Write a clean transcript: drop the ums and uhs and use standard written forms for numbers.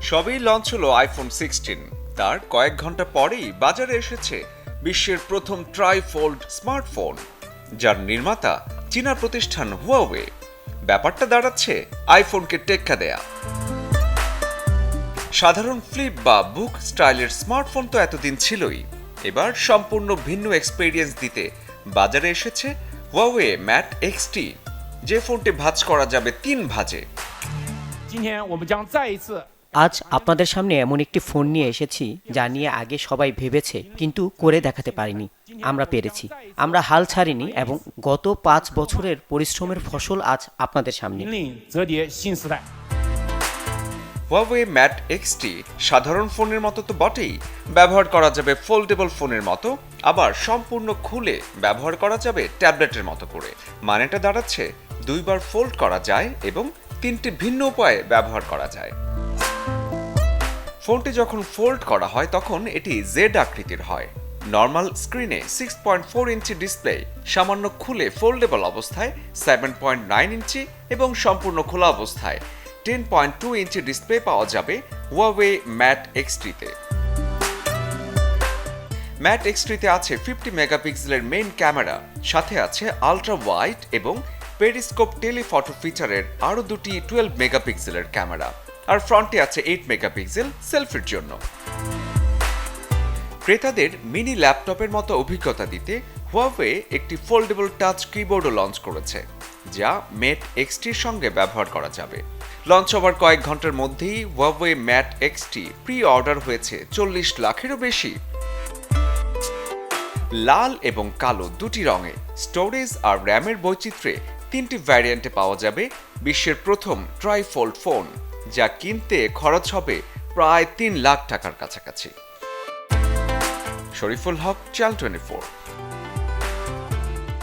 সবই লঞ্চ হলো আইফোন 16। তার কয়েক ঘন্টা পরেই বাজারে এসেছে বিশ্বের প্রথম ট্রাইফোল্ড স্মার্টফোন, যার নির্মাতা চীনা প্রতিষ্ঠান হুয়াওয়ে। ব্যাপারটা দাঁড়াচ্ছে আইফোনকে টেক্কা দেয়া। সাধারণ ফ্লিপ বা বুক স্টাইলের স্মার্টফোন তো এতদিন ছিলই, এবার সম্পূর্ণ ভিন্ন এক্সপেরিয়েন্স দিতে বাজারে এসেছে হুয়াওয়ে ম্যাট এক্সটি, যে ফোনটি ভাঁজ করা যাবে 3 ভাঁজে। আজ আপনাদের সামনে এমন একটি ফোন নিয়ে এসেছি যা নিয়ে আগে সবাই ভেবেছে কিন্তু করে দেখাতে পারিনি। আমরা পেরেছি, আমরা হাল ছাড়িনি এবং গত 5 বছরের পরিশ্রমের ফসল আজ আপনাদের সামনে। হুয়াওয়ে ম্যাট এক্সটি সাধারণ ফোনের মতো তো বটেই, ব্যবহার করা যাবে ফোল্ডেবল ফোনের মতো, আবার সম্পূর্ণ খুলে ব্যবহার করা যাবে ট্যাবলেটের মতো করে। মানেটা দাঁড়াচ্ছে 2 বার ফোল্ড করা যায় এবং 3টি ভিন্ন উপায়ে ব্যবহার করা যায়। ফোনটি যখন ফোল্ড করা হয় তখন এটি জেড আকৃতির হয়। নর্মাল স্ক্রিনে 6.4 ইঞ্চি ডিসপ্লে, সামান্য খুলে ফোল্ডেবল অবস্থায় 7.9 ইঞ্চি এবং সম্পূর্ণ খোলা অবস্থায় 10.2 ইঞ্চি ডিসপ্লে পাওয়া যাবে হুয়াওয়ে ম্যাট এক্সটিতে। ম্যাট এক্সটিতে আছে 50 মেগাপিক্সেলের মেইন ক্যামেরা, সাথে আছে আলট্রা ওয়াইড এবং পেরিস্কোপ টেলিফটো ফিচারের আরও 2টি 12 মেগাপিক্সেলের ক্যামেরা, আর ফ্রন্টে আছে 8 মেগাপিক্সেল সেলফির জন্য। ক্রেতাদের মিনি ল্যাপটপের মতো অভিজ্ঞতা দিতে হুয়াওয়ে একটি ফোল্ডেবল টাচ কিবোর্ডও লঞ্চ করেছে, যা ম্যাট এক্সটির সঙ্গে ব্যবহার করা যাবে। লঞ্চ হওয়ার কয়েক ঘন্টার মধ্যেই Huawei Mate XT pre order হয়েছে 40 লাখেরও বেশি। লাল এবং কালো দুটি রঙে, স্টোরেজ আর র্যামের বৈচিত্র্যে 3টি ভ্যারিয়েন্টে পাওয়া যাবে বিশ্বের প্রথম ট্রাইফোল্ড ফোন, যা কিনতে খরচ হবে প্রায় 3 লাখ টাকার কাছাকাছি। শরীফুল হক, চ্যানেল 24।